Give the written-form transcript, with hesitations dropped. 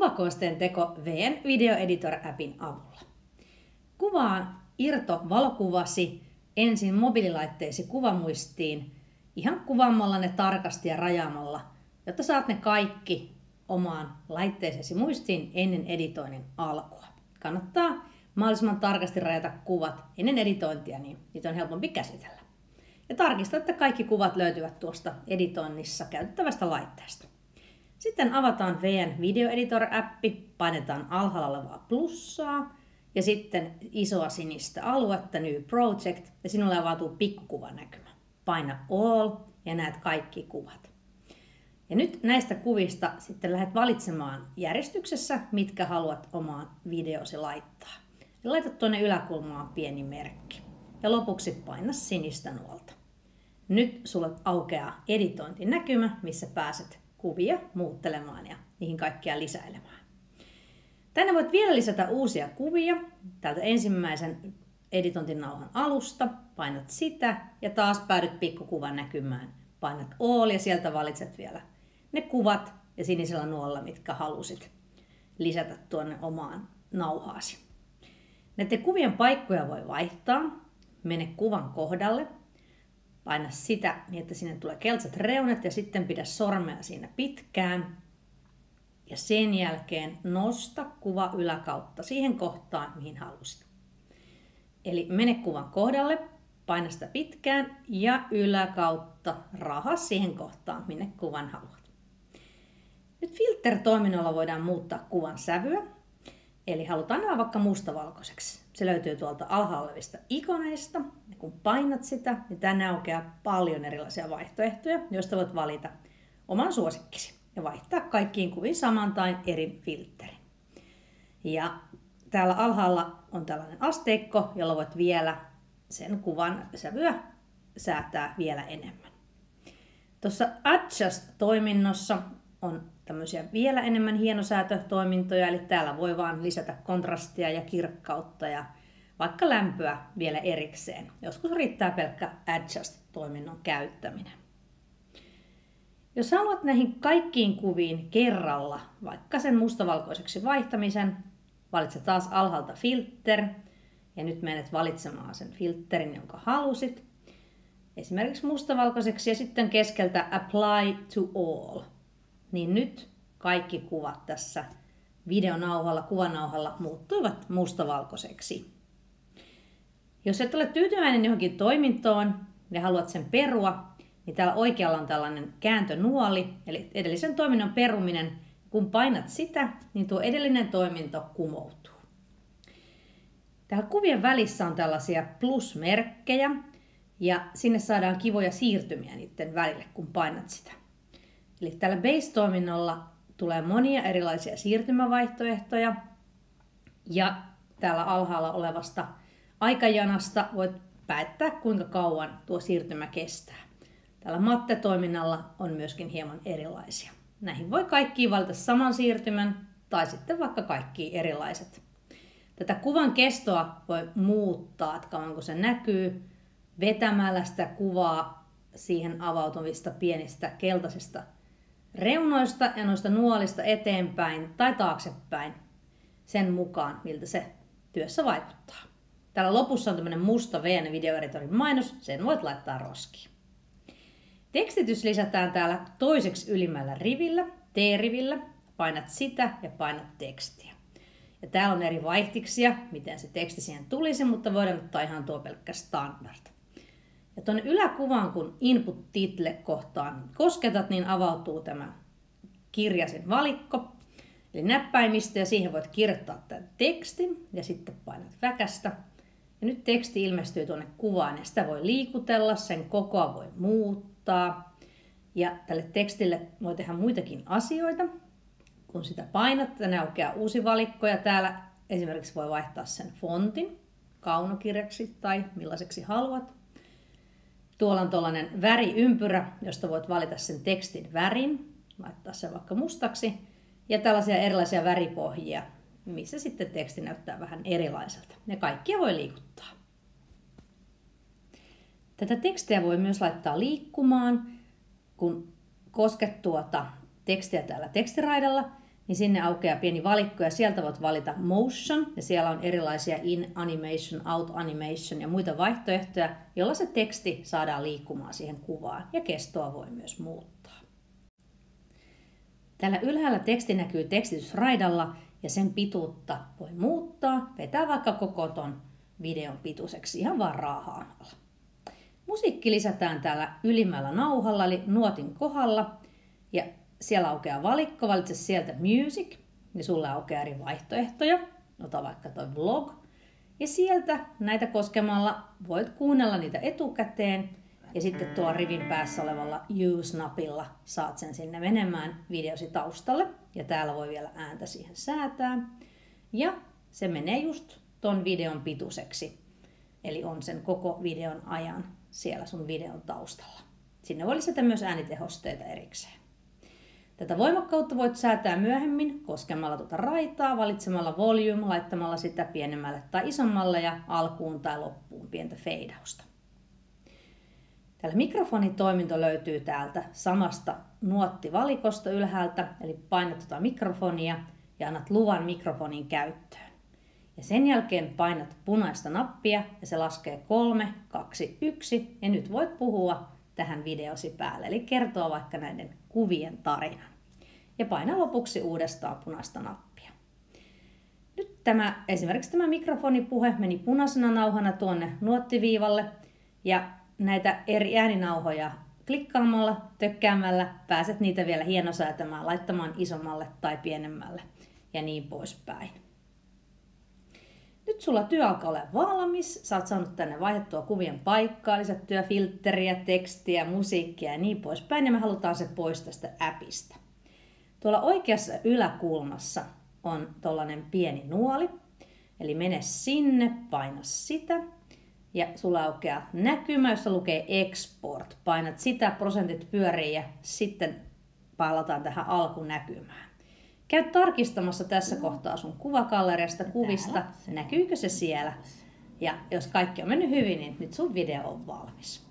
Kuvakoosteen teko VN Video Editor-appin avulla. Kuvaa irtovalokuvasi ensin mobiililaitteesi kuvamuistiin ihan kuvaamalla ne tarkasti ja rajaamalla, jotta saat ne kaikki omaan laitteeseesi muistiin ennen editoinnin alkua. Kannattaa mahdollisimman tarkasti rajata kuvat ennen editointia, niin niitä on helpompi käsitellä. Ja tarkista, että kaikki kuvat löytyvät tuosta editoinnissa käytettävästä laitteesta. Sitten avataan VN Video Editor-appi, painetaan alhaalla olevaa plussaa ja sitten isoa sinistä aluetta New Project ja sinulle avautuu pikkukuvanäkymä. Paina All ja näet kaikki kuvat. Ja nyt näistä kuvista sitten lähdet valitsemaan järjestyksessä, mitkä haluat omaan videosi laittaa. Ja laita tuonne yläkulmaan pieni merkki. Ja lopuksi paina sinistä nuolta. Nyt sulle aukeaa editointinäkymä, missä pääset kuvia muuttelemaan ja niihin kaikkia lisäilemään. Tänne voit vielä lisätä uusia kuvia täältä ensimmäisen editointinauhan alusta. Painat sitä ja taas päädyt pikkukuvan näkymään. Painat All ja sieltä valitset vielä ne kuvat ja sinisellä nuolla, mitkä halusit lisätä tuonne omaan nauhaasi. Näiden kuvien paikkoja voi vaihtaa. Mene kuvan kohdalle. Paina sitä niin, että sinne tulee keltaisat reunat ja sitten pidä sormea siinä pitkään. Ja sen jälkeen nosta kuva yläkautta siihen kohtaan, mihin halusit. Eli mene kuvan kohdalle, paina sitä pitkään ja yläkautta rahaa siihen kohtaan, minne kuvan haluat. Nyt filter-toiminnolla voidaan muuttaa kuvan sävyä. Eli halutaan nämä vaikka mustavalkoiseksi. Se löytyy tuolta alhaalla olevista ikoneista. Ja kun painat sitä, niin tänne aukeaa paljon erilaisia vaihtoehtoja, joista voit valita oman suosikkisi ja vaihtaa kaikkiin kuviin saman tai eri filterin. Ja täällä alhaalla on tällainen asteikko, jolla voit vielä sen kuvan sävyä säätää vielä enemmän. Tuossa Adjust-toiminnossa on tämmöisiä vielä enemmän hienosäätötoimintoja, eli täällä voi vaan lisätä kontrastia ja kirkkautta ja vaikka lämpöä vielä erikseen. Joskus riittää pelkkä Adjust-toiminnon käyttäminen. Jos haluat näihin kaikkiin kuviin kerralla, vaikka sen mustavalkoiseksi vaihtamisen, valitse taas alhaalta Filter ja nyt menet valitsemaan sen filterin, jonka halusit. Esimerkiksi mustavalkoiseksi ja sitten keskeltä Apply to All. Niin nyt kaikki kuvat tässä videonauhalla, kuvanauhalla muuttuivat mustavalkoiseksi. Jos et ole tyytyväinen johonkin toimintoon ja haluat sen perua, niin täällä oikealla on tällainen kääntönuoli, eli edellisen toiminnon peruminen. Kun painat sitä, niin tuo edellinen toiminto kumoutuu. Täällä kuvien välissä on tällaisia plusmerkkejä ja sinne saadaan kivoja siirtymiä niiden välille, kun painat sitä. Eli tällä Base-toiminnolla tulee monia erilaisia siirtymävaihtoehtoja ja täällä alhaalla olevasta aikajanasta voit päättää, kuinka kauan tuo siirtymä kestää. Tällä Matte-toiminnalla on myöskin hieman erilaisia. Näihin voi kaikkiin valita saman siirtymän tai sitten vaikka kaikki erilaiset. Tätä kuvan kestoa voi muuttaa, että kauanko se näkyy, vetämällä sitä kuvaa siihen avautuvista pienistä keltaisista reunoista ja noista nuolista eteenpäin tai taaksepäin sen mukaan, miltä se työssä vaikuttaa. Täällä lopussa on tämmöinen musta VN Video Editorin mainos, sen voit laittaa roskiin. Tekstitys lisätään täällä toiseksi ylimmällä rivillä, T-rivillä. Painat sitä ja painat tekstiä. Ja täällä on eri vaihtiksia, miten se teksti siihen tulisi, mutta voidaan ottaa ihan tuo pelkkä standard. Ja tuonne yläkuvaan, kun Input Title kohtaan kosketat, niin avautuu tämä kirjasin valikko. Eli näppäimistö ja siihen voit kirjoittaa tämän tekstin ja sitten painat väkästä. Ja nyt teksti ilmestyy tuonne kuvaan ja sitä voi liikutella, sen kokoa voi muuttaa. Ja tälle tekstille voi tehdä muitakin asioita. Kun sitä painat, tänne aukeaa uusi valikko ja täällä esimerkiksi voi vaihtaa sen fontin kaunokirjaksi tai millaiseksi haluat. Tuolla on tuollainen väriympyrä, josta voit valita sen tekstin värin, laittaa sen vaikka mustaksi. Ja tällaisia erilaisia väripohjia, missä sitten teksti näyttää vähän erilaiselta. Ne kaikkia voi liikuttaa. Tätä tekstiä voi myös laittaa liikkumaan, kun kosket tuota tekstiä täällä tekstiraidalla, niin sinne aukeaa pieni valikko ja sieltä voit valita motion ja siellä on erilaisia in animation, out animation ja muita vaihtoehtoja, jolla se teksti saadaan liikkumaan siihen kuvaan ja kestoa voi myös muuttaa. Täällä ylhäällä teksti näkyy tekstitysraidalla ja sen pituutta voi muuttaa, vetää vaikka koko ton videon pituiseksi ihan vaan raahaamalla. Musiikki lisätään täällä ylimmällä nauhalla eli nuotin kohdalla ja siellä aukeaa valikko, valitse sieltä music ja sulle aukeaa eri vaihtoehtoja. Ota vaikka toi vlog ja sieltä näitä koskemalla voit kuunnella niitä etukäteen ja sitten tuolla rivin päässä olevalla use-napilla saat sen sinne menemään videosi taustalle ja täällä voi vielä ääntä siihen säätää ja se menee just ton videon pituiseksi eli on sen koko videon ajan siellä sun videon taustalla. Sinne voi lisätä myös äänitehosteita erikseen. Tätä voimakkautta voit säätää myöhemmin koskemalla tuota raitaa, valitsemalla volume, laittamalla sitä pienemmälle tai isommalle ja alkuun tai loppuun pientä feidausta. Täällä mikrofonitoiminto löytyy täältä samasta nuottivalikosta ylhäältä, eli painat tuota mikrofonia ja annat luvan mikrofonin käyttöön. Ja sen jälkeen painat punaista nappia ja se laskee 3, 2, 1 ja nyt voit puhua tähän videosi päälle, eli kertoa vaikka näiden kuvien tarinan. Ja paina lopuksi uudestaan punaista nappia. Nyt esimerkiksi tämä mikrofonipuhe meni punaisena nauhana tuonne nuottiviivalle ja näitä eri ääninauhoja klikkaamalla, tökkäämällä pääset niitä vielä hienosäätämään, laittamaan isommalle tai pienemmälle ja niin poispäin. Nyt sulla työ alkaa olla valmis, sä oot saanut tänne vaihdettua kuvien paikkaa, lisättyä filtteriä, tekstiä, musiikkia ja niin poispäin ja me halutaan se pois tästä appista. Tuolla oikeassa yläkulmassa on tollainen pieni nuoli, eli mene sinne, paina sitä ja sulla aukeaa näkymä, jossa lukee export. Painat sitä, prosentit pyörii ja sitten palataan tähän alkunäkymään. Käy tarkistamassa tässä kohtaa sun kuvagalleriasta kuvista, näkyykö se siellä. Ja jos kaikki on mennyt hyvin, niin nyt sun video on valmis.